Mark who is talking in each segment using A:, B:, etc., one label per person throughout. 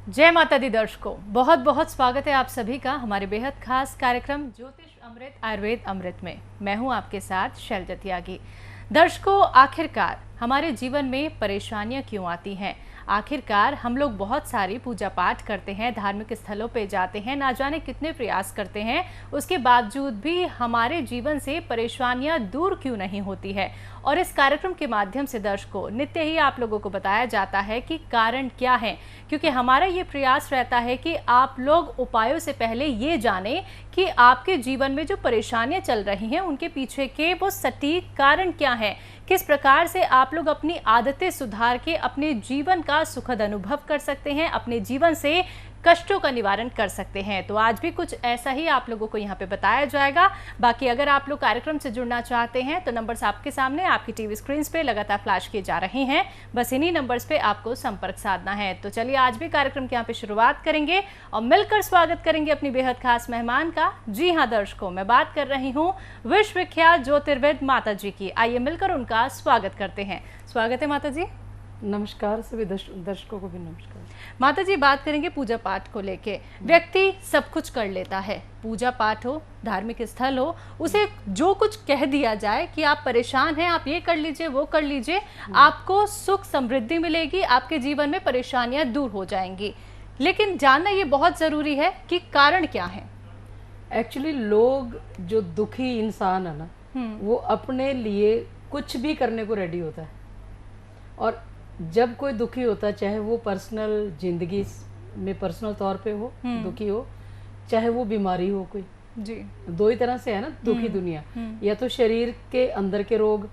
A: जय माता दी दर्शकों, बहुत बहुत स्वागत है आप सभी का हमारे बेहद खास कार्यक्रम ज्योतिष अमृत आयुर्वेद अमृत में। मैं हूं आपके साथ शैलजा त्यागी। दर्शकों, आखिरकार हमारे जीवन में परेशानियां क्यों आती हैं? आखिरकार हम लोग बहुत सारी पूजा पाठ करते हैं, धार्मिक स्थलों पे जाते हैं, ना जाने कितने प्रयास करते हैं, उसके बावजूद भी हमारे जीवन से परेशानियां दूर क्यों नहीं होती है। और इस कार्यक्रम के माध्यम से दर्शकों नित्य ही आप लोगों को बताया जाता है कि कारण क्या है, क्योंकि हमारा ये प्रयास रहता है कि आप लोग उपायों से पहले ये जानें कि आपके जीवन में जो परेशानियां चल रही हैं उनके पीछे के वो सटीक कारण क्या हैं, किस प्रकार से आप लोग अपनी आदतें सुधार के अपने जीवन का सुखद अनुभव कर सकते हैं, अपने जीवन से कष्टों का निवारण कर सकते हैं। तो आज भी कुछ ऐसा ही आप लोगों को यहाँ पे बताया जाएगा। बाकी अगर आप लोग कार्यक्रम से जुड़ना चाहते हैं तो नंबर्स आपके सामने आपकी टीवी स्क्रीन पे लगातार फ्लैश किए जा रहे हैं, बस इन्हीं नंबर्स पे आपको संपर्क साधना है। तो चलिए आज भी कार्यक्रम के यहाँ पे शुरुआत करेंगे और मिलकर स्वागत करेंगे अपनी बेहद खास मेहमान का। जी हाँ दर्शकों, मैं बात कर रही हूँ विश्व विख्यात ज्योतिर्विद माता जी की। आइए मिलकर उनका स्वागत करते हैं। स्वागत है माता जी।
B: नमस्कार सभी दर्शकों को भी नमस्कार।
A: माता जी, बात करेंगे पूजा पाठ को लेके। व्यक्ति सब कुछ कर लेता है, पूजा पाठ हो, धार्मिक स्थल हो, उसे जो कुछ कह दिया जाए कि आप परेशान हैं, आप ये कर लीजिए, वो कर लीजिए, आपको सुख समृद्धि मिलेगी, आपके जीवन में परेशानियां दूर हो जाएंगी। लेकिन जानना ये बहुत ज़रूरी है कि कारण क्या है।
B: एक्चुअली लोग जो दुखी इंसान है ना, वो अपने लिए कुछ भी करने को रेडी होता है। और जब कोई दुखी होता है, चाहे वो पर्सनल जिंदगी में पर्सनल तौर पे हो दुखी हो, चाहे वो बीमारी हो कोई,
A: जी,
B: दो ही तरह से है ना दुखी दुनिया। या तो शरीर के अंदर के रोग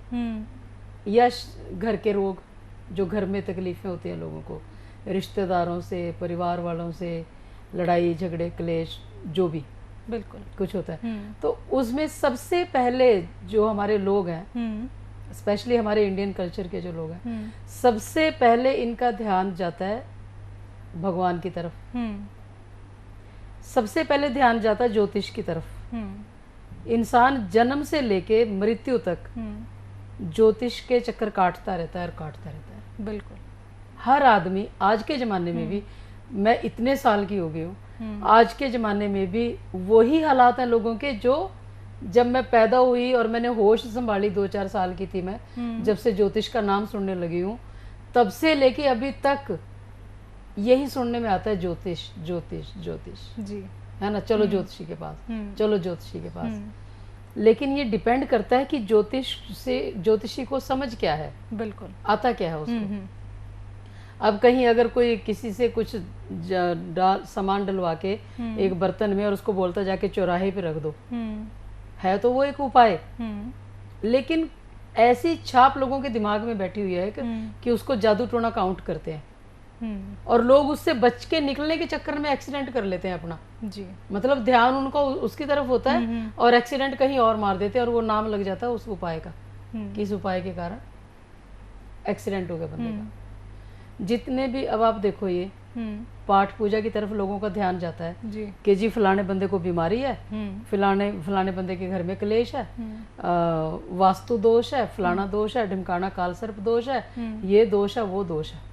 B: या घर के रोग, जो घर में तकलीफें होती हैं लोगों को, रिश्तेदारों से, परिवार वालों से, लड़ाई झगड़े क्लेश, जो भी
A: बिल्कुल
B: कुछ होता है। तो उसमें सबसे पहले जो हमारे लोग हैं, स्पेशली हमारे इंडियन कल्चर के जो लोग हैं, सबसे पहले इनका ध्यान जाता है भगवान की तरफ। सबसे पहले ध्यान जाता है ज्योतिष की तरफ। इंसान जन्म से लेके मृत्यु तक ज्योतिष के चक्कर काटता रहता है और काटता रहता है।
A: बिल्कुल
B: हर आदमी आज के ज़माने में भी, मैं इतने साल की हो गई हूँ, आज के ज़माने में भी वही हालात हैं लोगों के जो जब मैं पैदा हुई और मैंने होश संभाली, 2-4 साल की थी मैं, जब से ज्योतिष का नाम सुनने लगी हूँ, तब से लेके अभी तक यही सुनने में आता है ज्योतिष ज्योतिष ज्योतिष,
A: जी,
B: है ना। चलो ज्योतिषी के पास, चलो ज्योतिषी के पास। लेकिन ये डिपेंड करता है कि ज्योतिषी को समझ क्या है,
A: बिल्कुल
B: आता क्या है उसको। अब कहीं अगर कोई किसी से कुछ सामान डलवा के एक बर्तन में और उसको बोलता जाके चौराहे पे रख दो, है तो वो एक उपाय, लेकिन ऐसी छाप लोगों के दिमाग में बैठी हुई है कि उसको जादू टोना काउंट करते हैं। और लोग उससे बच के निकलने के चक्कर में एक्सीडेंट कर लेते हैं अपना।
A: जी,
B: मतलब ध्यान उनका उसकी तरफ होता है और एक्सीडेंट कहीं और मार देते हैं, और वो नाम लग जाता है उस उपाय का, किस उपाय के कारण एक्सीडेंट हो गया बंदे का। जितने भी, अब आप देखो, ये पाठ पूजा की तरफ लोगों का ध्यान जाता है
A: जी,
B: कि जी फलाने बंदे को बीमारी है, फलाने बंदे के घर में क्लेश है, वास्तु दोष है, फलाना दोष है, ढिमकाना काल सर्प दोष है, ये दोष है, वो दोष है।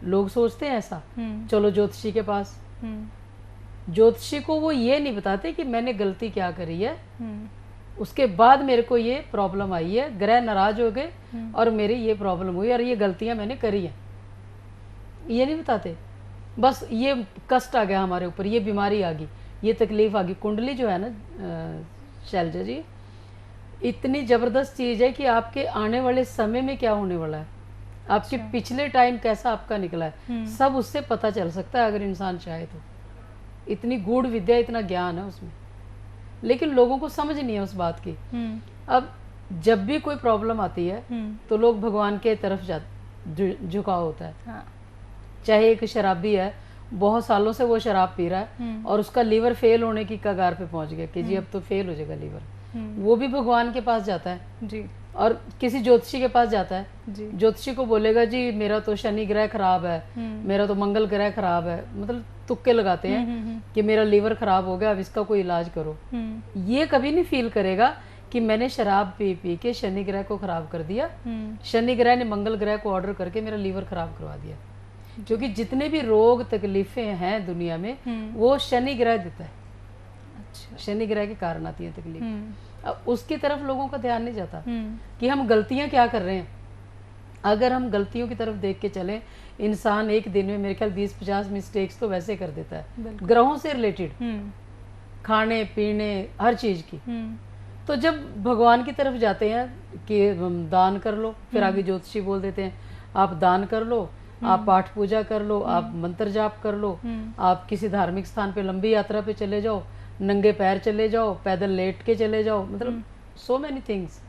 B: लोग सोचते हैं ऐसा, चलो ज्योतिषी के पास। ज्योतिषी को वो ये नहीं बताते कि मैंने गलती क्या करी है, उसके बाद मेरे को ये प्रॉब्लम आई है, ग्रह नाराज हो गए और मेरी ये प्रॉब्लम हुई और ये गलतियां मैंने करी हैं, ये नहीं बताते। बस ये कष्ट आ गया हमारे ऊपर, ये बीमारी आ गई, ये तकलीफ आ गई। कुंडली जो है ना शैलजा जी, इतनी ज़बरदस्त चीज़ है कि आपके आने वाले समय में क्या होने वाला है, आपके पिछले टाइम कैसा आपका निकला है, सब उससे पता चल सकता है अगर इंसान चाहे तो। इतनी गूढ़ विद्या, इतना ज्ञान है उसमें, लेकिन लोगों को समझ नहीं है उस बात की। अब जब भी कोई प्रॉब्लम आती है तो लोग भगवान के तरफ झुकाव होता है।
A: हाँ,
B: चाहे एक शराबी है, बहुत सालों से वो शराब पी रहा है और उसका लीवर फेल होने की कगार पे पहुंच गया कि जी अब तो फेल हो जाएगा लीवर, वो भी भगवान के पास जाता है
A: जी,
B: और किसी ज्योतिषी के पास जाता है।
A: जी,
B: ज्योतिषी को बोलेगा जी मेरा तो शनि ग्रह खराब है, मेरा तो मंगल ग्रह खराब है, मतलब तुक्के लगाते हैं कि मेरा लीवर खराब हो गया, अब इसका कोई इलाज करो। ये कभी नहीं फील करेगा कि मैंने शराब पी पी के शनि ग्रह को खराब कर दिया, शनि ग्रह ने मंगल ग्रह को ऑर्डर करके मेरा लीवर खराब करवा दिया। क्योंकि जितने भी रोग तकलीफें हैं दुनिया में वो शनि ग्रह देता है।
A: अच्छा।
B: शनि ग्रह के कारण आती है तकलीफ। अब उसकी तरफ लोगों का ध्यान नहीं जाता कि हम गलतियां क्या कर रहे हैं। अगर हम गलतियों की तरफ देख के चलें, इंसान एक दिन में मेरे ख्याल 20-50 मिस्टेक्स तो वैसे कर देता है, ग्रहों से रिलेटेड, खाने पीने हर चीज की। तो जब भगवान की तरफ जाते हैं कि दान कर लो, फिर आगे ज्योतिषी बोल देते हैं आप दान कर लो, आप पाठ पूजा कर लो, आप मंत्र जाप कर लो, आप किसी धार्मिक स्थान पे लंबी यात्रा पे चले जाओ, नंगे पैर चले जाओ, पैदल लेट के चले जाओ, मतलब सो मैनी थिंग्स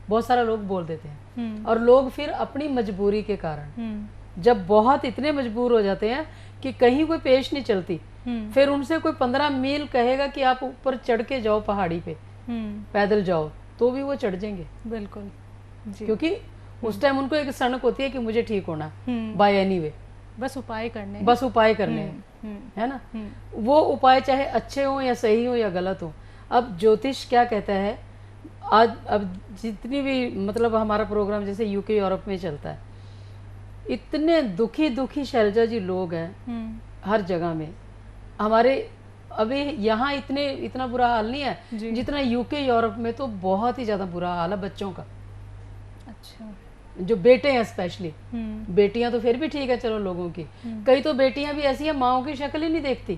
B: बहुत सारा लोग बोल देते हैं। और लोग फिर अपनी मजबूरी के कारण जब बहुत इतने मजबूर हो जाते हैं कि कहीं कोई पेश नहीं चलती, फिर उनसे कोई 15 मील कहेगा कि आप ऊपर चढ़ के जाओ पहाड़ी पे, पैदल जाओ, तो भी वो चढ़ जाएंगे।
A: बिल्कुल जी।
B: क्योंकि उस टाइम उनको एक सनक होती है कि मुझे ठीक होना बाय एनी वे,
A: बस उपाय करने
B: हैं, है ना। वो उपाय चाहे अच्छे हो या सही हो या गलत हो। अब ज्योतिष क्या कहता है, आज अब जितनी भी मतलब हमारा प्रोग्राम जैसे यूके यूरोप में चलता है, इतने दुखी दुखी शैलजा जी लोग हैं हर जगह में। हमारे अभी यहाँ इतना बुरा हाल नहीं है जितना यूके यूरोप में, तो बहुत ही ज्यादा बुरा हाल है बच्चों का।
A: अच्छा।
B: जो बेटे हैं स्पेशली, बेटियां तो फिर भी ठीक है चलो लोगों की, कई तो बेटियां भी ऐसी हैं माओ की शक्ल ही नहीं देखती।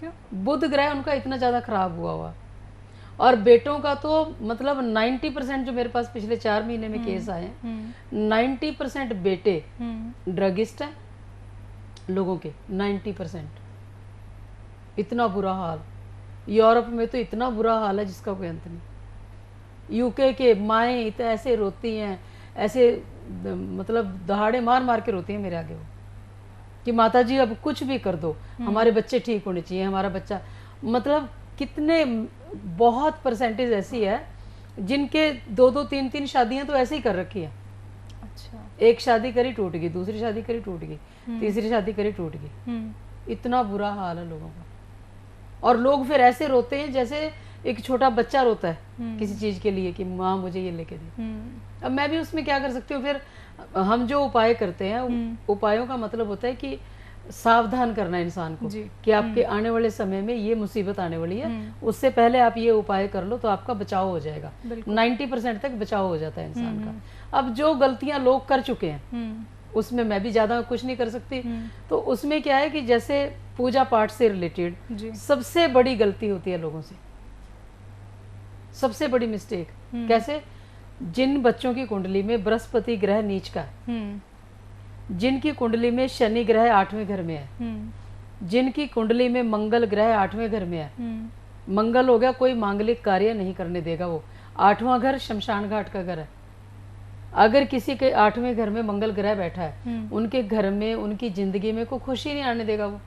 A: क्यों?
B: बुध ग्रह उनका इतना ज्यादा खराब हुआ। और बेटों का तो मतलब 90% जो मेरे पास पिछले 4 महीने में केस आए हैं, 90% बेटे ड्रगिस्ट हैं लोगों के, 90%। इतना बुरा हाल यूरोप में, तो इतना बुरा हाल है जिसका कोई अंत नहीं। यूके के माएँ इतना ऐसे रोती हैं, ऐसे मतलब दहाड़े मार मार के रोती हैं मेरे आगे वो, कि माता जी अब कुछ भी कर दो, हमारे बच्चे ठीक होने चाहिए, हमारा बच्चा। मतलब कितने बहुत परसेंटेज ऐसी है जिनके 2-2 3-3 शादियां तो ऐसे ही कर रखी है।
A: अच्छा। एक
B: शादी करी टूट गई, दूसरी शादी करी टूट गई, तीसरी शादी करी टूट गई। इतना बुरा हाल है लोगों का। और लोग फिर ऐसे रोते हैं जैसे एक छोटा बच्चा रोता है किसी चीज के लिए कि माँ मुझे ये लेके दे। अब मैं भी उसमें क्या कर सकती हूँ। फिर हम जो उपाय करते हैं, उपायों का मतलब होता है कि सावधान करना इंसान को कि आपके आने वाले समय में ये मुसीबत आने वाली है, उससे पहले आप ये उपाय कर लो तो आपका बचाव हो जाएगा। 90% तक बचाव हो जाता है इंसान का। अब जो गलतियां लोग कर चुके हैं उसमें मैं भी ज्यादा कुछ नहीं कर सकती। तो उसमें क्या है कि जैसे पूजा पाठ से रिलेटेड सबसे बड़ी गलती होती है लोगों से, सबसे बड़ी मिस्टेक। कैसे? जिन बच्चों की कुंडली में बृहस्पति ग्रह नीच का है, जिनकी कुंडली में शनि ग्रह 8वें घर में है, जिनकी कुंडली में मंगल ग्रह 8वें घर में है, मंगल हो गया कोई मांगलिक कार्य नहीं करने देगा वो। 8वां घर शमशान घाट का घर है। अगर किसी के 8वें घर में मंगल ग्रह बैठा है, उनके घर में उनकी जिंदगी में कोई खुशी नहीं आने देगा वो।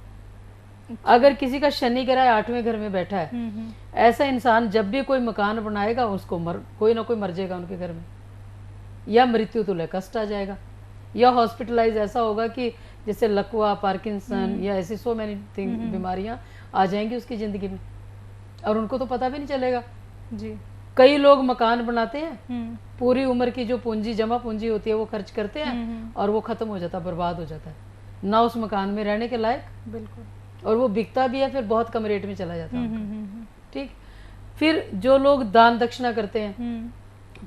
B: अगर किसी का शनि ग्रह 8वें घर में बैठा है, ऐसा इंसान जब भी कोई मकान बनाएगा उसको कोई ना कोई मर जाएगा उनके घर में, या मृत्यु तुल्य कष्ट आ जाएगा, या हॉस्पिटलाइज ऐसा होगा कि जैसे लकवा, पार्किंसन या ऐसी सो मैनी बीमारियां आ जाएंगी उसकी जिंदगी में, और उनको तो पता भी नहीं चलेगा जी। कई लोग मकान बनाते हैं, पूरी उम्र की जो पूंजी जमा पूंजी होती है वो खर्च करते हैं और वो खत्म हो जाता है, बर्बाद हो जाता है, ना उस मकान में रहने के लायक। बिल्कुल। और वो बिकता भी है फिर बहुत कम रेट में चला जाता है। ठीक। फिर जो लोग दान दक्षिणा करते हैं,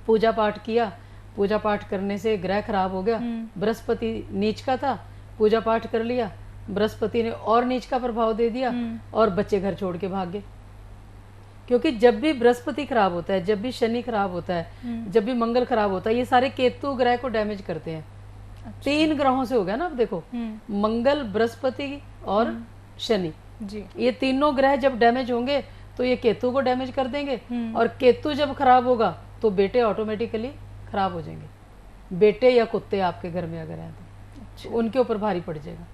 B: पूजा पाठ किया, पूजा पाठ करने से ग्रह खराब हो गया, बृहस्पति नीच का था, पूजा पाठ कर लिया, बृहस्पति ने और नीच का प्रभाव दे दिया और बच्चे घर छोड़ के भाग गए। क्योंकि जब भी बृहस्पति खराब होता है, जब भी शनि खराब होता है, जब भी मंगल खराब होता है, ये सारे केतु ग्रह को डैमेज करते हैं। अच्छा। 3 ग्रहों से हो गया ना। अब देखो, मंगल, बृहस्पति और शनि जी, ये तीनों ग्रह जब डैमेज होंगे तो ये केतु को डैमेज कर देंगे, और केतु जब खराब होगा तो बेटे ऑटोमेटिकली खराब हो जाएंगे। बेटे या कुत्ते आपके घर में अगर हैं तो अच्छा, उनके ऊपर भारी पड़ जाएगा।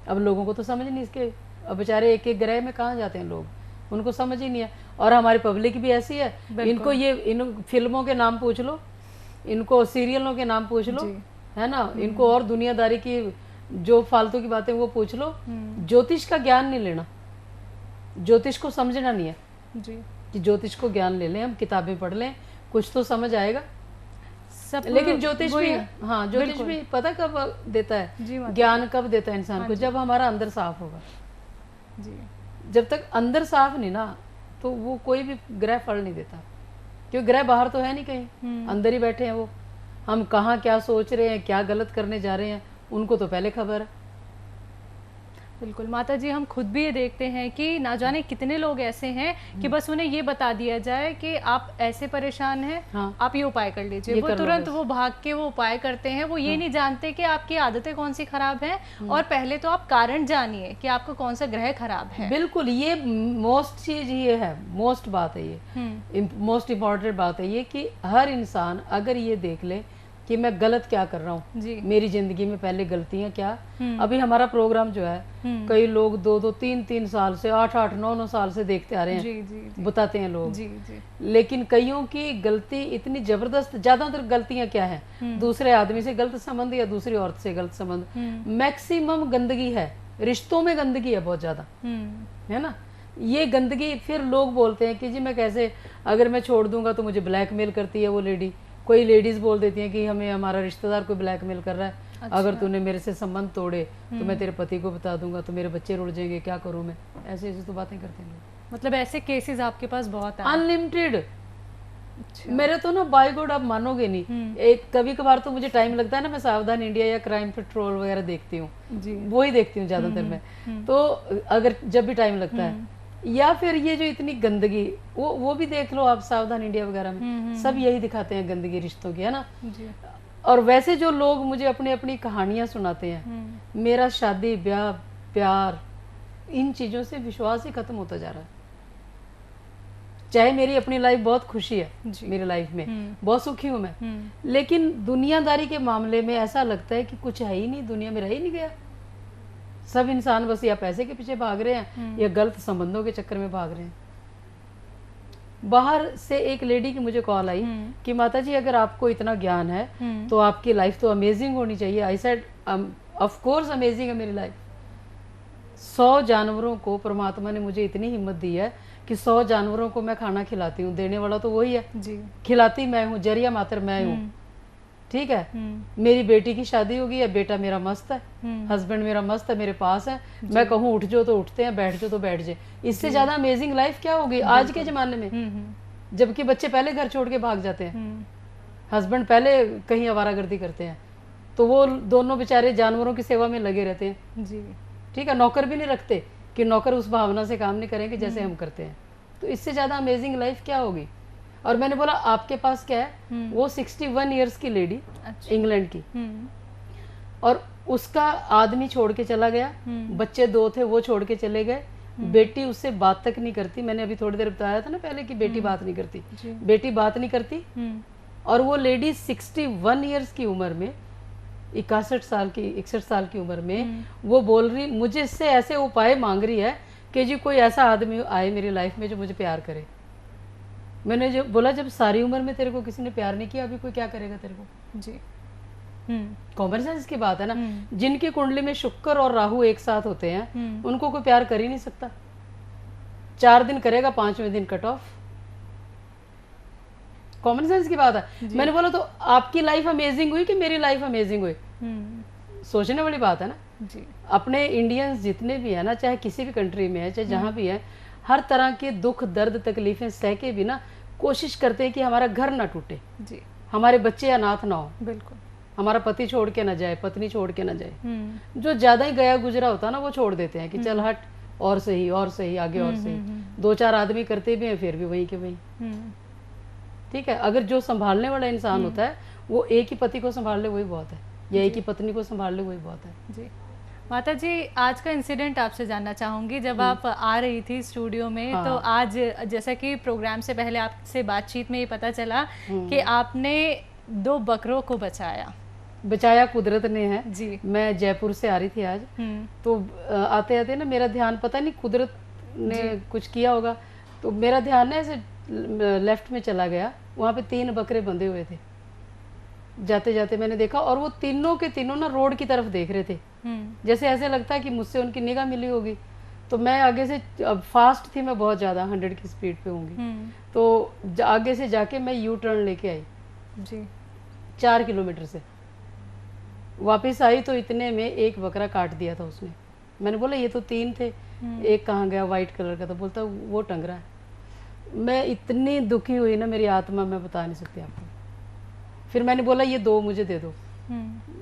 B: अब लोगों को तो समझ नहीं इसके, अब बेचारे एक एक ग्रह में कहाँ जाते हैं लोग, उनको समझ ही नहीं है। और हमारी पब्लिक भी ऐसी है, इनको ये इन फिल्मों के नाम पूछ लो, इनको सीरियलों के नाम पूछ लो, है ना, इनको और दुनियादारी की जो फालतू की बातें वो पूछ लो। ज्योतिष का ज्ञान नहीं लेना, ज्योतिष को समझना नहीं है जी, कि ज्योतिष को ज्ञान ले लें, हम किताबें पढ़ लें, कुछ तो समझ आएगा।
A: सब
B: लेकिन ज्योतिष
A: वही-
B: भी, हाँ ज्योतिष
A: बिल्कुल।
B: भी पता कब देता
A: जी
B: है,
A: माता
B: ज्ञान कब देता है इंसान
A: हाँ
B: को,
A: जी।
B: जब हमारा अंदर साफ होगा।
A: जी
B: जब तक अंदर साफ नहीं ना, तो वो कोई भी ग्रह फल नहीं देता, क्योंकि ग्रह बाहर तो है नहीं कहीं, अंदर ही बैठे हैं वो। हम कहाँ क्या सोच रहे हैं, क्या गलत करने जा रहे हैं, उनको तो पहले खबर है।
A: बिल्कुल माता जी, हम खुद भी ये देखते हैं कि ना जाने कितने लोग ऐसे हैं कि बस उन्हें ये बता दिया जाए कि आप ऐसे परेशान हैं,
B: हाँ।
A: आप ये उपाय कर लीजिए,
B: ये
A: वो
B: कर लो
A: तुरंत
B: बस।
A: वो भाग के वो उपाय करते हैं। वो ये नहीं जानते कि आपकी आदतें कौन सी खराब हैं, और पहले तो आप कारण जानिए कि आपका कौन सा ग्रह खराब है।
B: बिल्कुल, ये मोस्ट चीज ये है, मोस्ट बात है ये, मोस्ट इम्पॉर्टेंट बात है ये, कि हर इंसान अगर ये देख ले कि मैं गलत क्या कर रहा हूँ,
A: जी
B: मेरी जिंदगी में पहले गलतियां क्या। अभी हमारा प्रोग्राम जो है, कई लोग 2-2, 3-3 साल से, 8-8, 9-9 साल से देखते आ रहे हैं,
A: जी जी
B: बताते हैं लोग।
A: जी जी
B: लेकिन कईयों की गलती इतनी जबरदस्त, ज्यादातर गलतियां क्या है, दूसरे आदमी से गलत संबंध या दूसरी औरत से गलत संबंध, मैक्सिमम गंदगी है, रिश्तों में गंदगी है बहुत ज्यादा, है ना। ये गंदगी फिर लोग बोलते हैं कि जी मैं कैसे, अगर मैं छोड़ दूंगा तो मुझे ब्लैकमेल करती है वो लेडी। कोई लेडीज बोल देती हैं कि हमें हमारा रिश्तेदार कोई ब्लैकमेल कर रहा है,
A: अच्छा।
B: अगर तूने मेरे से संबंध तोड़े तो मैं तेरे पति को बता दूंगा, तो मेरे बच्चे रुड़ जाएंगे, क्या करूं मैं। ऐसे ऐसे तो बातें करते हैं लोग,
A: मतलब ऐसे केसेस आपके पास बहुत आए।
B: अनलिमिटेड।
A: अच्छा।
B: मेरे तो ना बाय गॉड, आप मानोगे नहीं, एक कभी कभार तो मुझे टाइम लगता है ना, मैं सावधान इंडिया या क्राइम पेट्रोल वगैरह देखती हूँ,
A: जी
B: वो ही देखती हूँ ज्यादातर मैं। तो अगर जब भी टाइम लगता है, या फिर ये जो इतनी गंदगी, वो भी देख लो आप, सावधान इंडिया वगैरह में सब यही दिखाते हैं, गंदगी रिश्तों की, है ना।
A: जी
B: और वैसे जो लोग मुझे अपनी अपनी कहानियां सुनाते हैं, मेरा शादी ब्याह प्यार इन चीजों से विश्वास ही खत्म होता जा रहा है। चाहे मेरी अपनी लाइफ बहुत खुशी है, मेरी लाइफ में बहुत सुखी हूं मैं, लेकिन दुनियादारी के मामले में ऐसा लगता है कि कुछ है ही नहीं, दुनिया में रह ही नहीं गया। सब इंसान बस या पैसे के पीछे भाग रहे हैं या गलत संबंधों के चक्कर में भाग रहे हैं। बाहर से एक लेडी की मुझे कॉल आई कि माता जी अगर आपको इतना ज्ञान है तो आपकी लाइफ तो अमेजिंग होनी चाहिए। I said of course amazing है मेरी लाइफ। 100 जानवरों को परमात्मा ने मुझे इतनी हिम्मत दी है कि 100 जानवरों को मैं खाना खिलाती हूँ, देने वाला तो वही है,
A: जी
B: खिलाती मैं हूँ, जरिया मात्र मैं हूँ, ठीक है। मेरी बेटी की शादी होगी है, बेटा मेरा मस्त है, हस्बैंड मेरा मस्त है, मेरे पास है, मैं कहूँ उठ जाओ तो उठते हैं, बैठ जाओ तो बैठ जाए। इससे ज्यादा अमेजिंग लाइफ क्या होगी आज के जमाने में, जबकि बच्चे पहले घर छोड़ के भाग जाते हैं, हस्बैंड पहले कहीं आवारागर्दी करते हैं, तो वो दोनों बेचारे जानवरों की सेवा में लगे रहते हैं,
A: जी
B: ठीक है। नौकर भी नहीं रखते कि नौकर उस भावना से काम नहीं करेंगे जैसे हम करते हैं। तो इससे ज्यादा अमेजिंग लाइफ क्या होगी। और मैंने बोला आपके पास क्या है, वो 61 ईयर्स की लेडी,
A: अच्छा।
B: इंग्लैंड की, और उसका आदमी छोड़ के चला गया, बच्चे 2 थे वो छोड़ के चले गए, बेटी उससे बात तक नहीं करती। मैंने अभी थोड़ी देर बताया था ना पहले कि बेटी बात नहीं करती, बेटी बात नहीं करती। और वो लेडी 61 ईयर्स की उम्र में, 61 साल की उम्र में वो बोल रही, मुझे इससे ऐसे उपाय मांग रही है कि जी कोई ऐसा आदमी आए मेरी लाइफ में जो मुझे प्यार करे। मैंने जो बोला, जब सारी उम्र में तेरे को किसी ने प्यार नहीं किया, अभी कोई क्या करेगा तेरे को।
A: जी
B: कॉमन सेंस की बात है ना। जिनकी कुंडली में शुक्र और राहु एक साथ होते हैं उनको कोई प्यार कर ही नहीं सकता। 4 दिन करेगा, 5वें दिन कट ऑफ। कॉमन सेंस की बात है। मैंने बोला तो आपकी लाइफ अमेजिंग हुई कि मेरी लाइफ अमेजिंग हुई, सोचने वाली बात है ना।
A: जी
B: अपने इंडियंस जितने भी है ना, चाहे किसी भी कंट्री में है, चाहे जहाँ भी है, हर तरह के दुख दर्द तकलीफें सह के भी ना कोशिश करते हैं कि हमारा घर ना टूटे,
A: जी
B: हमारे बच्चे अनाथ ना हो,
A: बिल्कुल।
B: हमारा पति छोड़ के ना जाए, पत्नी छोड़ के ना जाए। जो ज्यादा ही गया गुजरा होता है ना, वो छोड़ देते हैं कि चल हट, और सही आगे और सही। 2-4 आदमी करते भी हैं, फिर भी वही के वही, ठीक है। अगर जो संभालने वाला इंसान होता है वो एक ही पति को संभाल ले वही बहुत है, या एक ही पत्नी को संभाल ले वही बहुत है।
A: जी माता जी, आज का इंसिडेंट आपसे जानना चाहूंगी। जब आप आ रही थी स्टूडियो में, तो आज जैसा कि प्रोग्राम से पहले आपसे बातचीत में ये पता चला कि आपने 2 बकरों को बचाया
B: कुदरत ने है
A: जी।
B: मैं जयपुर से आ रही थी आज, तो आते आते ना मेरा ध्यान, पता नहीं कुदरत ने कुछ किया होगा, तो मेरा ध्यान ना ऐसे लेफ्ट में चला गया। वहाँ पे 3 बकरे बंधे हुए थे। जाते जाते मैंने देखा, और वो तीनों के तीनों ना रोड की तरफ देख रहे थे, जैसे ऐसे लगता है कि मुझसे उनकी निगाह मिली होगी। तो मैं आगे से, अब फास्ट थी मैं बहुत ज़्यादा, 100 की स्पीड पे होंगी, तो आगे से जाके मैं यू टर्न लेके आई
A: जी।
B: 4 किलोमीटर से। वापस आई तो इतने में एक बकरा काट दिया था उसने। मैंने बोला ये तो 3 थे, एक कहाँ गया, वाइट कलर का। तो बोलता वो टंग रहा है। मैं इतनी दुखी हुई ना, मेरी आत्मा, मैं बता नहीं सकती आपको। फिर मैंने बोला ये 2 मुझे दे दो।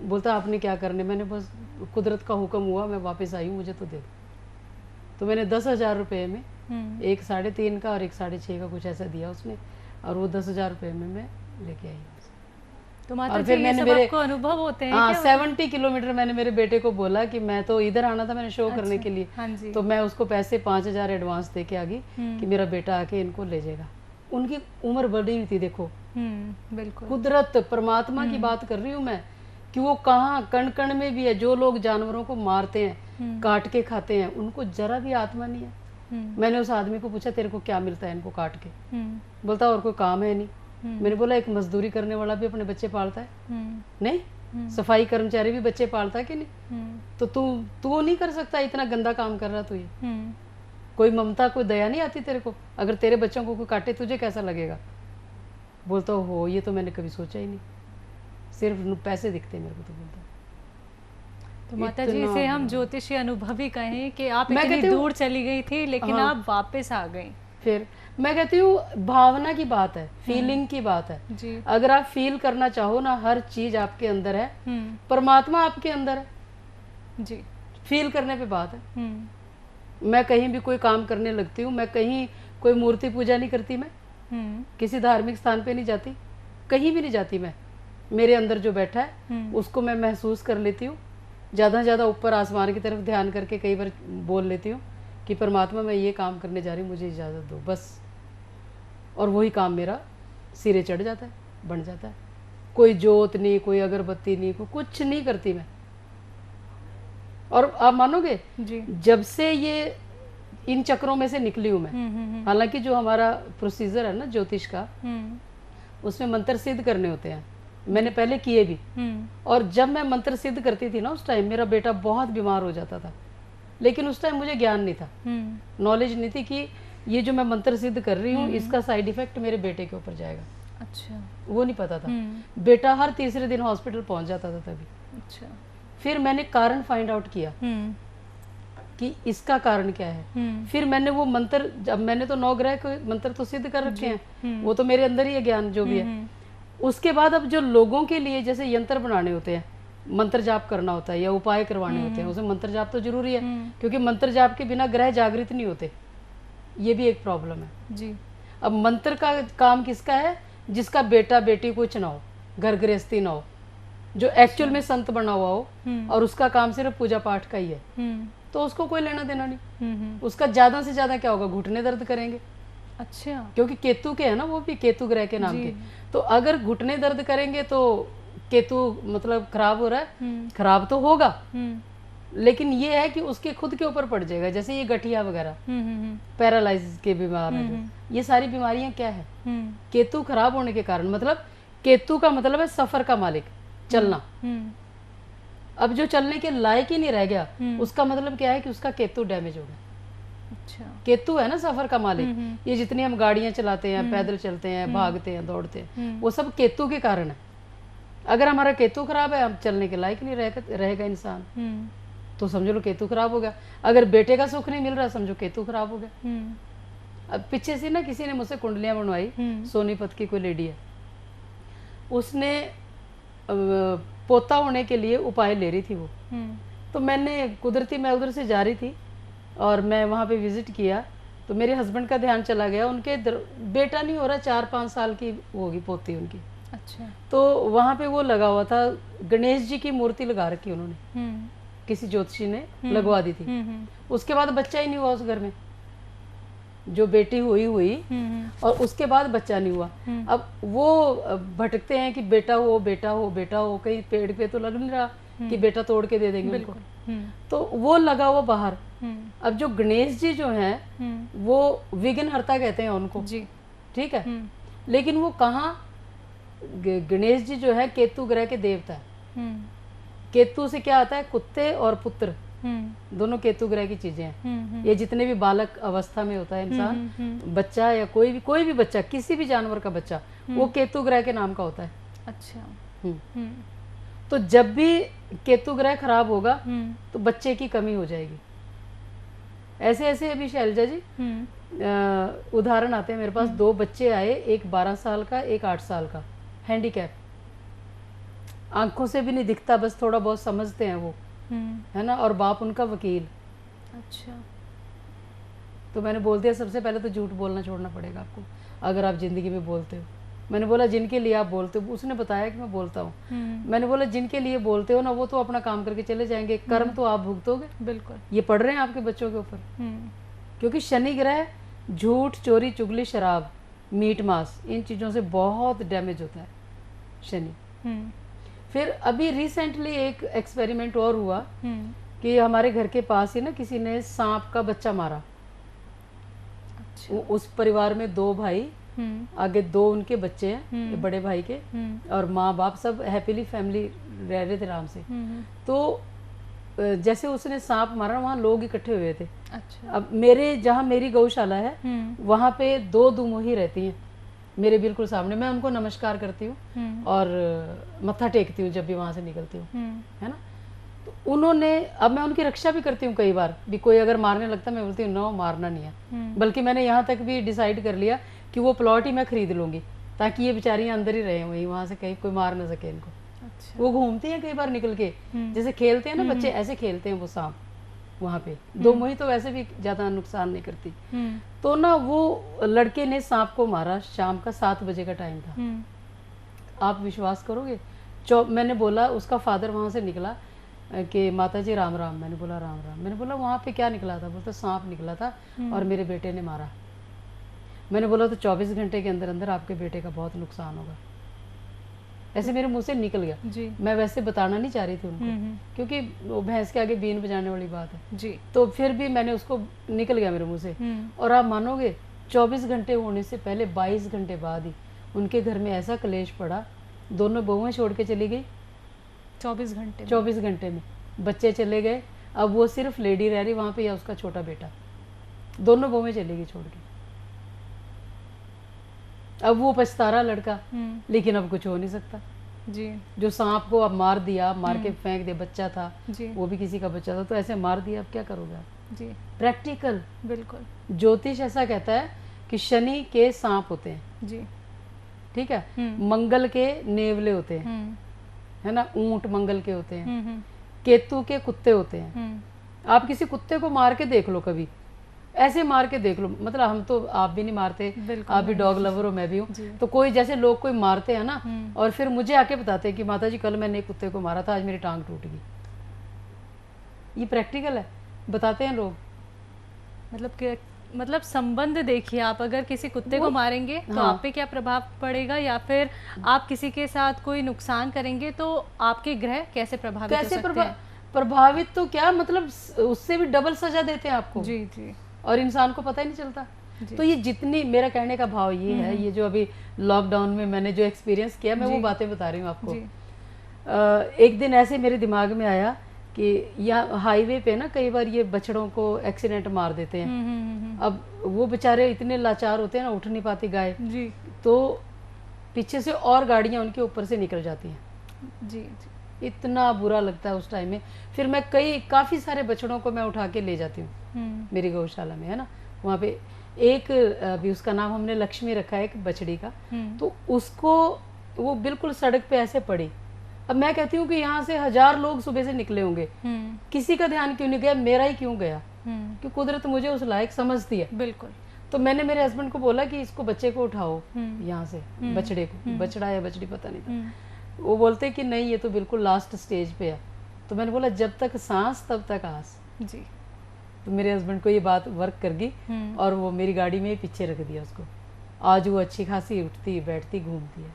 B: बोलता आपने क्या करने? मैंने बस कुदरत का हुक्म हुआ, मैं वापस आई हूँ, मुझे तो दे दो। तो मैंने 10,000 रुपये में एक 3.5 का और एक 6.5 का कुछ ऐसा दिया उसने, और वो 10,000 रुपये में मैं लेके आई।
A: तो माता
B: और
A: जी
B: फिर
A: ये
B: मैंने
A: सब
B: मेरे
A: आपको अनुभव होते हैं
B: हाँ
A: क्या?
B: 70 किलोमीटर मैंने मेरे बेटे को बोला कि मैं तो इधर आना था, मैंने शो करने के लिए।
A: हाँ जी।
B: तो मैं उसको पैसे 5,000 एडवांस दे के आ गई कि मेरा बेटा आके इनको ले जाएगा। उनकी उम्र बढ़ी हुई थी, देखो।
A: बिल्कुल।
B: कुदरत, परमात्मा की बात कर रही हूँ मैं, कि वो कहाँ कण कण में भी है। जो लोग जानवरों को मारते हैं, काट के खाते हैं, उनको जरा भी आत्मा नहीं है। मैंने उस आदमी को पूछा तेरे को क्या मिलता है इनको काट के? बोलता और कोई काम है नहीं। मैंने बोला एक मजदूरी करने वाला भी अपने बच्चे पालता है? नहीं। सफाई कर्मचारी भी बच्चे पालता है कि नहीं? तो तू नहीं कर सकता? इतना गंदा काम कर रहा तू ये। कोई ममता, कोई दया नहीं आती तेरे को? अगर तेरे बच्चों को कोई काटे तुझे कैसा लगेगा? बोलता हो ये तो मैंने कभी सोचा ही नहीं, सिर्फ पैसे दिखते मेरे को। तो बोलता
A: तो माता जी इसे हम ज्योतिषी अनुभव ही कहें कि आप
B: मैं
A: इतनी दूर चली गई थी लेकिन
B: हाँ,
A: आप वापस आ गई।
B: फिर मैं कहती हूँ भावना की बात है, फीलिंग की बात है
A: जी।
B: अगर आप फील करना चाहो ना, हर चीज आपके अंदर है, परमात्मा आपके अंदर है
A: जी।
B: फील करने पे बात है। मैं कहीं भी कोई काम करने लगती हूँ, मैं कहीं कोई मूर्ति पूजा नहीं करती, मैं किसी धार्मिक स्थान पे नहीं जाती, कहीं भी नहीं जाती। मैं मेरे अंदर जो बैठा है उसको मैं महसूस कर लेती हूँ। ज़्यादा से ज़्यादा ऊपर आसमान की तरफ ध्यान करके कई बार बोल लेती हूँ कि परमात्मा मैं ये काम करने जा रही हूँ, मुझे इजाज़त दो बस। और वही काम मेरा सिरे चढ़ जाता है, बन जाता है। कोई जोत नहीं, कोई अगरबत्ती नहीं, कोई कुछ नहीं करती मैं। और आप मानोगे
A: जी।
B: जब से ये इन चक्रों में से निकली हूँ मैं, हालांकि जो हमारा प्रोसीजर है ना ज्योतिष का, उसमें मंत्र सिद्ध करने होते हैं, मैंने पहले किए भी। और जब मैं मंत्र सिद्ध करती थी ना, उस टाइम मेरा बेटा बहुत बीमार हो जाता था, लेकिन उस टाइम मुझे ज्ञान नहीं था, नॉलेज नहीं थी कि ये जो मैं मंत्र सिद्ध कर रही हूँ इसका साइड इफेक्ट मेरे बेटे के ऊपर जाएगा।
A: अच्छा।
B: वो नहीं पता था। बेटा हर तीसरे दिन हॉस्पिटल पहुंच जाता था तभी।
A: अच्छा।
B: फिर मैंने कारण फाइंड आउट किया कि इसका कारण क्या है। फिर मैंने वो मंत्र, जब मैंने तो 9 ग्रह के मंत्र तो सिद्ध कर रखे हैं, वो तो मेरे अंदर ही है ज्ञान जो भी है। उसके बाद अब जो लोगों के लिए जैसे यंत्र बनाने होते हैं, मंत्र जाप करना होता है या उपाय करवाने होते हैं, उसमें मंत्र जाप तो जरूरी है, क्योंकि मंत्र जाप के बिना ग्रह जागृत नहीं होते। ये भी एक प्रॉब्लम है जी। अब मंत्र का काम किसका है? जिसका बेटा बेटी कुछ ना हो, घर गृहस्थी ना हो, जो एक्चुअल में संत बना हुआ हो, और उसका काम सिर्फ पूजा पाठ का ही है, तो उसको कोई लेना देना नहीं। उसका ज्यादा से ज्यादा क्या होगा? घुटने दर्द करेंगे। अच्छा। क्योंकि केतु के है ना, वो भी केतु ग्रह के नाम के। तो अगर घुटने दर्द करेंगे तो केतु मतलब खराब हो रहा है, खराब तो होगा, लेकिन ये है कि उसके खुद के ऊपर पड़ जाएगा। जैसे ये गठिया वगैरह, पैरालाइसिस के बीमार है, ये सारी बीमारियां क्या है? केतु खराब होने के कारण। मतलब केतु का मतलब है सफर का मालिक, चलना। अब जो चलने के लायक ही नहीं रह गया, उसका मतलब क्या है कि उसका केतु डैमेज हो गया। अच्छा। केतु है ना सफर का मालिक। ये जितनी हम गाड़ियां चलाते हैं, पैदल चलते हैं, भागते हैं, दौड़ते हैं, वो सब केतु के कारण है। अगर हमारा केतु खराब है, हम चलने के लायक नहीं रहेगा इंसान, तो समझो लो केतु खराब हो गया। अगर बेटे का सुख नहीं मिल रहा, समझो केतु खराब हो गया। अब पीछे से ना किसी ने मुझसे कुंडलियां बनवाई, सोनीपत की कोई लेडी है, उसने पोता होने के लिए उपाय ले रही थी वो। तो मैंने कुदरती, मैं उधर से जा रही थी और मैं वहाँ पे विजिट किया, तो मेरे हस्बैंड का ध्यान चला गया, उनके बेटा नहीं हो रहा, 4-5 साल की होगी पोती उनकी। अच्छा। तो वहाँ पे वो लगा हुआ था, गणेश जी की मूर्ति लगा रखी उन्होंने, किसी ज्योतिषी ने लगवा दी थी। उसके बाद बच्चा ही नहीं हुआ उस घर में, जो बेटी हुई और उसके बाद बच्चा नहीं हुआ। अब वो भटकते हैं कि बेटा हो बेटा हो बेटा हो, कहीं पेड़ पे तो लग नहीं रहा कि बेटा तोड़ के दे देंगे उनको, तो वो लगा हुआ बाहर। अब जो गणेश जी जो हैं वो विघ्नहर्ता कहते हैं उनको जी, ठीक है, लेकिन वो कहाँ? गणेश जी जो है केतु ग्रह के देवता है। केतु से क्या आता है? कुत्ते और पुत्र, दोनों केतु ग्रह की चीजें हैं। ये जितने भी बालक अवस्था में होता है इंसान, बच्चा या कोई भी बच्चा, किसी भी जानवर का बच्चा, वो केतु ग्रह के नाम का होता है। अच्छा। तो जब भी केतु ग्रह खराब होगा तो बच्चे की कमी हो जाएगी। ऐसे ऐसे अभी शैलजा जी उदाहरण आते हैं मेरे पास। 2 बच्चे आए, एक 12 साल का, एक 8 साल का, हैंडीकैप, आंखों से भी नहीं दिखता, बस थोड़ा बहुत समझते हैं वो, है ना, और बाप उनका वकील।
A: अच्छा।
B: तो मैंने बोल दिया सबसे पहले तो झूठ बोलना छोड़ना पड़ेगा आपको अगर आप जिंदगी में बोलते हो। मैंने बोला जिनके लिए आप बोलते हो, उसने बताया कि मैं बोलता हूँ। मैंने बोला जिनके लिए बोलते हो ना वो तो अपना काम करके चले जाएंगे, कर्म तो आप भुगतोगे।
A: बिल्कुल।
B: ये पढ़ रहे हैं आपके बच्चों के ऊपर। क्योंकि शनि ग्रह झूठ, चोरी, चुगली, शराब, मीट, मांस, इन चीज़ों से बहुत डैमेज होता है शनि। फिर अभी रिसेंटली एक एक्सपेरिमेंट और हुआ कि हमारे घर के पास ही ना किसी ने सांप का बच्चा मारा। अच्छा। उस परिवार में 2 भाई, आगे 2 उनके बच्चे हैं, बड़े भाई के, और माँ बाप सब हैप्पीली फैमिली रह रहे थे आराम से। तो जैसे उसने सांप मारा वहाँ लोग इकट्ठे हुए थे। अच्छा। अब जहाँ मेरी गौशाला है वहाँ पे 2 दुमोही रहती हैं मेरे बिल्कुल सामने। मैं उनको नमस्कार करती हूँ और मत्था टेकती हूँ जब भी वहाँ से निकलती हूँ, है ना। तो उन्होंने, अब मैं उनकी रक्षा भी करती हूँ कई बार भी, कोई अगर मारने लगता मैं बोलती हूँ नो, मारना नहीं है। बल्कि मैंने यहाँ तक भी डिसाइड कर लिया कि वो प्लॉट ही मैं खरीद लूँगी ताकि ये बेचारियाँ अंदर ही रहे, वहीं, वहाँ से कहीं कोई मार ना सके इनको। अच्छा। वो घूमती हैं कई बार निकल के, जैसे खेलते हैं ना बच्चे, ऐसे खेलते हैं वो सांप वहाँ पे। 2 मोही तो वैसे भी ज़्यादा नुकसान नहीं करती। तो ना वो लड़के ने सांप को मारा, शाम का 7 बजे का टाइम था। आप विश्वास करोगे, मैंने बोला, उसका फादर वहाँ से निकला कि माता जी राम राम। मैंने बोला राम राम। मैंने बोला वहाँ पे क्या निकला था? बोलता सांप निकला था और मेरे बेटे ने मारा। मैंने बोला तो 24 घंटे के अंदर अंदर आपके बेटे का बहुत नुकसान होगा। ऐसे मेरे मुंह से निकल गया जी। मैं वैसे बताना नहीं चाह रही थी उनको, क्योंकि वो भैंस के आगे बीन बजाने वाली बात है जी। तो फिर भी मैंने उसको, निकल गया मेरे मुंह से। और आप मानोगे 24 घंटे होने से पहले 22 घंटे बाद ही उनके घर में ऐसा कलेश पड़ा, दोनों बहुएं छोड़ के चली गई। 24 घंटे में बच्चे चले गए। अब वो सिर्फ लेडी रह रही वहां पे या उसका छोटा बेटा, दोनों बहुएं चली गई छोड़ के। अब वो पछतारा लड़का, लेकिन अब कुछ हो नहीं सकता जी। जो सांप को अब मार दिया, मार के फेंक दिया, बच्चा था जी। वो भी किसी का बच्चा था, तो ऐसे मार दिया, अब क्या करोगे आप जी। प्रैक्टिकल, बिल्कुल। ज्योतिष ऐसा कहता है कि शनि के सांप होते हैं जी, ठीक है। मंगल के नेवले होते हैं, है ना, ऊंट मंगल के होते हैं। केतु के कुत्ते होते हैं। आप किसी कुत्ते को मार के देख लो, कभी ऐसे मार के देख लो, मतलब हम तो, आप भी नहीं मारते, आप भी डॉग लवर हो, मैं भी हूँ, तो कोई जैसे लोग कोई मारते हैं ना, और फिर मुझे आके बताते हैं कि माता जी कल मैंने एक कुत्ते को मारा था, आज मेरी टांग टूट गई। ये प्रैक्टिकल है, बताते हैं लोग।
A: मतलब संबंध देखिए, आप अगर किसी कुत्ते को मारेंगे तो आप पे क्या प्रभाव पड़ेगा, या फिर आप किसी के साथ कोई नुकसान करेंगे तो आपके ग्रह कैसे प्रभावित हो सकते हैं?
B: प्रभावित तो क्या, मतलब उससे भी डबल सजा देते हैं आपको
A: जी जी, और
B: इंसान को पता ही नहीं चलता। तो ये जितनी, मेरा कहने का भाव ये है, ये जो अभी लॉकडाउन में मैंने जो एक्सपीरियंस किया, मैं वो बातें बता रही हूँ आपको। एक दिन ऐसे मेरे दिमाग में आया कि यहाँ हाईवे पे ना कई बार ये बछड़ों को एक्सीडेंट मार देते हैं। अब वो बेचारे इतने लाचार होते हैं ना, उठ नहीं पाती गाय जी, तो पीछे से और गाड़ियाँ उनके ऊपर से निकल जाती हैं जी, इतना बुरा लगता है उस टाइम में। फिर मैं काफ़ी सारे बछड़ों को मैं उठा के ले जाती हूँ मेरी गौशाला में, है ना। वहाँ पे एक अभी उसका नाम हमने लक्ष्मी रखा है, एक बछड़ी का, तो उसको वो बिल्कुल सड़क पे ऐसे पड़ी। अब मैं कहती हूँ कि यहाँ से 1000 लोग सुबह से निकले होंगे, किसी का ध्यान क्यों नहीं गया, मेरा ही क्यों गया, कि कुदरत मुझे उस लायक समझती है। बिल्कुल। तो मैंने मेरे हस्बैंड को बोला कि इसको बच्चे को उठाओ यहाँ से, बछड़े को, बछड़ा या बछड़ी पता नहीं था। वो बोलते कि नहीं ये तो बिल्कुल लास्ट स्टेज पे है। तो मैंने बोला जब तक सांस तब तक आस जी। तो मेरे हस्बैंड को ये बात वर्क कर गई और वो मेरी गाड़ी में ही पीछे रख दिया उसको। आज वो अच्छी खासी उठती बैठती घूमती है,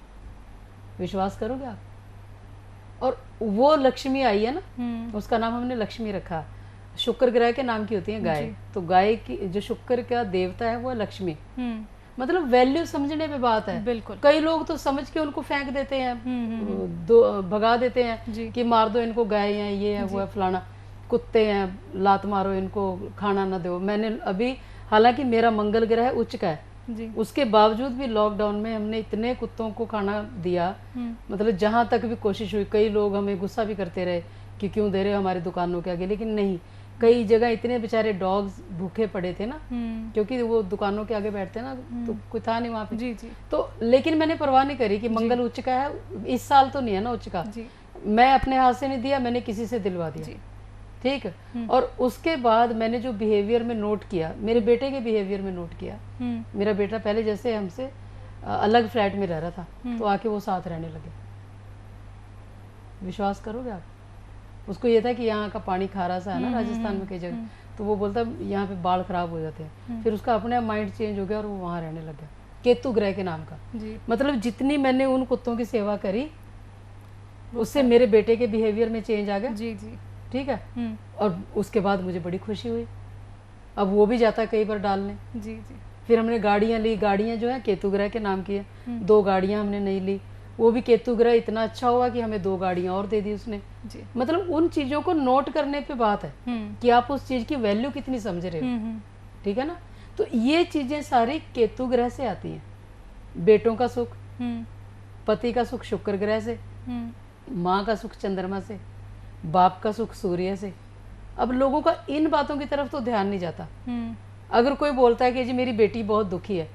B: विश्वास करोगे आप। और वो लक्ष्मी आई है ना, उसका नाम हमने लक्ष्मी रखा। शुक्र ग्रह के नाम की होती है गाय, तो गाय की जो शुक्र का देवता है वो है लक्ष्मी। मतलब वैल्यू समझने पे बात है। बिल्कुल। कई लोग तो समझ के उनको फेंक देते हैं, भगा देते हैं कि मार दो इनको, गाय है, ये है, वो है, फलाना, कुत्ते हैं, लात मारो इनको, खाना ना दो। मैंने अभी, हालांकि मेरा मंगल ग्रह उच्च का है,
A: जी।
B: उसके बावजूद भी लॉकडाउन में हमने इतने कुत्तों को खाना दिया, मतलब जहाँ तक भी कोशिश हुई। कई लोग हमें गुस्सा भी करते रहे कि क्यों दे रहे हो हमारी दुकानों के आगे, लेकिन नहीं, कई जगह इतने बेचारे डॉग्स भूखे पड़े थे ना, क्योंकि वो दुकानों के आगे बैठते ना, तो कोई था नहीं वहाँ पे।
A: जी जी।
B: तो लेकिन मैंने परवाह नहीं करी कि मंगल उच्च का है, इस साल तो नहीं है ना उच्च का, मैं अपने हाथ से नहीं दिया, मैंने किसी से दिलवा दिया। ठीक है। और उसके बाद मैंने जो बिहेवियर में नोट किया, मेरे बेटे के बिहेवियर में नोट किया। मेरा बेटा पहले जैसे हमसे अलग फ्लैट में रह रहा था, तो आके वो साथ रहने लगे। विश्वास करोगे आप, उसको ये था कि यहाँ का पानी खारा सा है ना राजस्थान में कई जगह, तो वो बोलता यहाँ पे बाल खराब हो जाते हैं। फिर उसका अपने आप माइंड चेंज हो गया और वो वहाँ रहने लग गया, केतु ग्रह के नाम का। मतलब जितनी मैंने उन कुत्तों की सेवा करी, उससे मेरे बेटे के बिहेवियर में चेंज आ गया।
A: जी जी।
B: ठीक है। और उसके बाद मुझे बड़ी खुशी हुई। अब वो भी जाता है कई बार डालने।
A: जी जी।
B: फिर हमने गाड़ियाँ ली, गाड़ियाँ जो है केतु ग्रह के नाम की है। 2 गाड़ियाँ हमने नहीं ली, वो भी केतु ग्रह इतना अच्छा हुआ कि हमें 2 गाड़ियाँ और दे दी उसने। जी। मतलब उन चीज़ों को नोट करने पे बात है कि आप उस चीज़ की वैल्यू कितनी समझ रहे हो। ठीक है ना। तो ये चीज़ें सारी केतु ग्रह से आती हैं। बेटों का सुख, पति का सुख शुक्र ग्रह से, माँ का सुख चंद्रमा से, बाप का सुख सूर्य से। अब लोगों का इन बातों की तरफ तो ध्यान नहीं जाता। अगर कोई बोलता है कि जी मेरी बेटी बहुत दुखी है,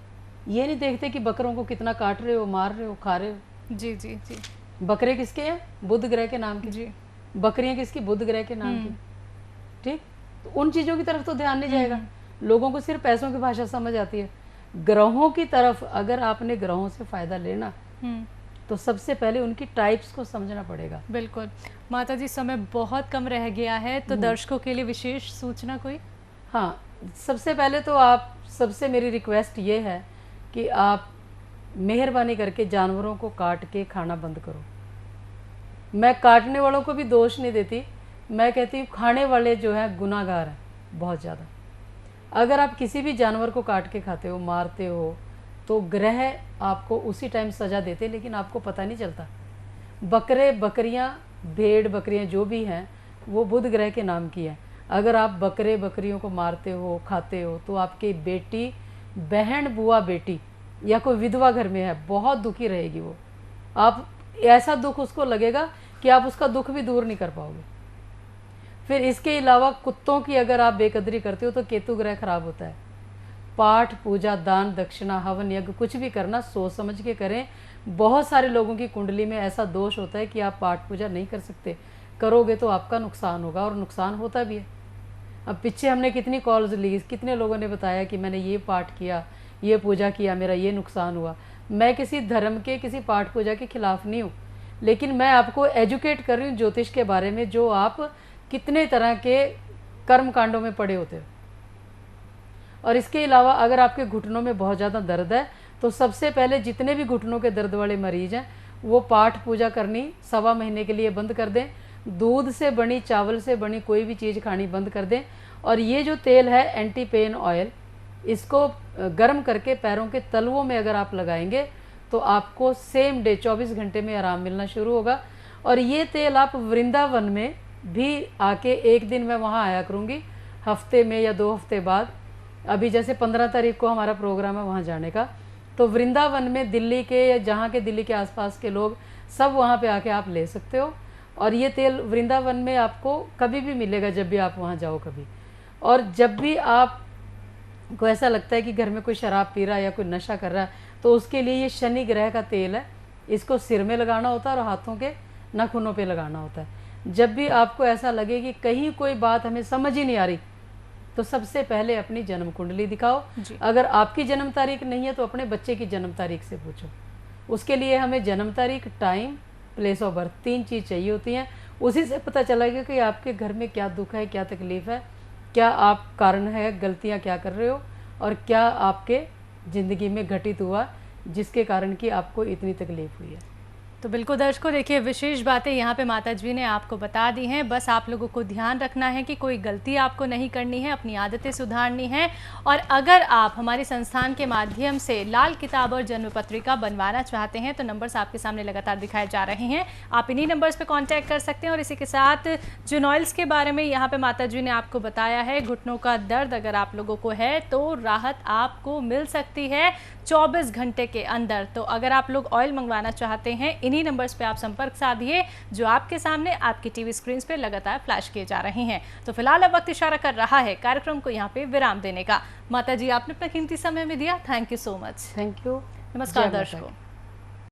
B: ये नहीं देखते कि बकरों को कितना काट रहे हो, मार रहे हो, खा रहे हो।
A: जी जी जी।
B: बकरे किसके हैं? बुध ग्रह के नाम के। जी। बकरियां किसकी? बुध ग्रह के नाम की। ठीक। तो उन चीजों की तरफ तो ध्यान नहीं जाएगा। लोगों को सिर्फ पैसों की भाषा समझ आती है। ग्रहों की तरफ अगर आपने ग्रहों से फायदा लेना, तो सबसे पहले उनकी टाइप्स को समझना पड़ेगा।
A: बिल्कुल माता जी, समय बहुत कम रह गया है, तो दर्शकों के लिए विशेष सूचना कोई?
B: हाँ, सबसे पहले तो आप सबसे मेरी रिक्वेस्ट ये है कि आप मेहरबानी करके जानवरों को काट के खाना बंद करो। मैं काटने वालों को भी दोष नहीं देती, मैं कहती हूँ खाने वाले जो है गुनाहगार हैं बहुत ज़्यादा। अगर आप किसी भी जानवर को काट के खाते हो, मारते हो, तो ग्रह आपको उसी टाइम सज़ा देते, लेकिन आपको पता नहीं चलता। बकरे बकरियां, भेड़ बकरियां जो भी हैं, वो बुध ग्रह के नाम की हैं। अगर आप बकरे बकरियों को मारते हो, खाते हो, तो आपकी बेटी, बहन, बुआ, बेटी या कोई विधवा घर में है, बहुत दुखी रहेगी वो। आप ऐसा दुख उसको लगेगा कि आप उसका दुख भी दूर नहीं कर पाओगे। फिर इसके अलावा कुत्तों की अगर आप बेकदरी करते हो तो केतु ग्रह खराब होता है। पाठ, पूजा, दान, दक्षिणा, हवन, यज्ञ कुछ भी करना सोच समझ के करें। बहुत सारे लोगों की कुंडली में ऐसा दोष होता है कि आप पाठ पूजा नहीं कर सकते, करोगे तो आपका नुकसान होगा, और नुकसान होता भी है। अब पीछे हमने कितनी कॉल्स ली, कितने लोगों ने बताया कि मैंने ये पाठ किया, ये पूजा किया, मेरा ये नुकसान हुआ। मैं किसी धर्म के, किसी पाठ पूजा के खिलाफ नहीं हूँ, लेकिन मैं आपको एजुकेट कर रही हूँ ज्योतिष के बारे में, जो आप कितने तरह के कर्म कांडों में पड़े होते हो। और इसके अलावा अगर आपके घुटनों में बहुत ज़्यादा दर्द है, तो सबसे पहले जितने भी घुटनों के दर्द वाले मरीज हैं, वो पाठ पूजा करनी 1.25 महीने के लिए बंद कर दें। दूध से बनी, चावल से बनी कोई भी चीज़ खानी बंद कर दें। और ये जो तेल है एंटी पेन ऑयल, इसको गर्म करके पैरों के तलवों में अगर आप लगाएंगे, तो आपको सेम डे 24 घंटे में आराम मिलना शुरू होगा। और ये तेल आप वृंदावन में भी आके, एक दिन मैं वहाँ आया करूँगी हफ्ते में या 2 हफ्ते बाद। अभी जैसे 15 तारीख को हमारा प्रोग्राम है वहाँ जाने का, तो वृंदावन में दिल्ली के या जहाँ के दिल्ली के आसपास के लोग सब वहाँ पे आके आप ले सकते हो। और ये तेल वृंदावन में आपको कभी भी मिलेगा, जब भी आप वहाँ जाओ कभी। और जब भी आप को ऐसा लगता है कि घर में कोई शराब पी रहा है या कोई नशा कर रहा है, तो उसके लिए ये शनि ग्रह का तेल है। इसको सिर में लगाना होता है और हाथों के नाखूनों पे लगाना होता है। जब भी आपको ऐसा लगे कि कहीं कोई बात हमें समझ ही नहीं आ रही, तो सबसे पहले अपनी जन्म कुंडली दिखाओ। अगर आपकी जन्म तारीख नहीं है तो अपने बच्चे की जन्म तारीख से पूछो। उसके लिए हमें जन्म तारीख, टाइम, प्लेस ऑफ बर्थ, 3 चीज़ चाहिए होती हैं। उसी से पता चलेगा कि आपके घर में क्या दुख है, क्या तकलीफ़ है, क्या आप कारण है, गलतियाँ क्या कर रहे हो, और क्या आपके ज़िंदगी में घटित हुआ जिसके कारण कि आपको इतनी तकलीफ़ हुई है।
A: तो बिल्कुल दर्शकों, देखिए विशेष बातें यहाँ पे माता जी ने आपको बता दी हैं। बस आप लोगों को ध्यान रखना है कि कोई गलती आपको नहीं करनी है, अपनी आदतें सुधारनी है। और अगर आप हमारे संस्थान के माध्यम से लाल किताब और जन्म पत्रिका बनवाना चाहते हैं तो नंबर्स आपके सामने लगातार दिखाए जा रहे हैं, आप इन्हीं नंबर्स पे कांटेक्ट कर सकते हैं। और इसी के साथ जुनॉइल्स के बारे में यहाँ पे माता जी ने आपको बताया है, घुटनों का दर्द अगर आप लोगों को है तो राहत आपको मिल सकती है 24 घंटे के अंदर। तो अगर आप लोग ऑयल मंगवाना चाहते हैं, इन्हीं नंबर्स पे आप संपर्क साधिए जो आपके सामने आपकी टीवी स्क्रीन पे लगातार फ्लैश किए जा रहे हैं। तो फिलहाल अब वक्त इशारा कर रहा है कार्यक्रम को यहाँ पे विराम देने का। माता जी, आपने अपना कीमती समय में दिया, thank you so much.
B: Thank you.
A: नमस्कार दर्शकों।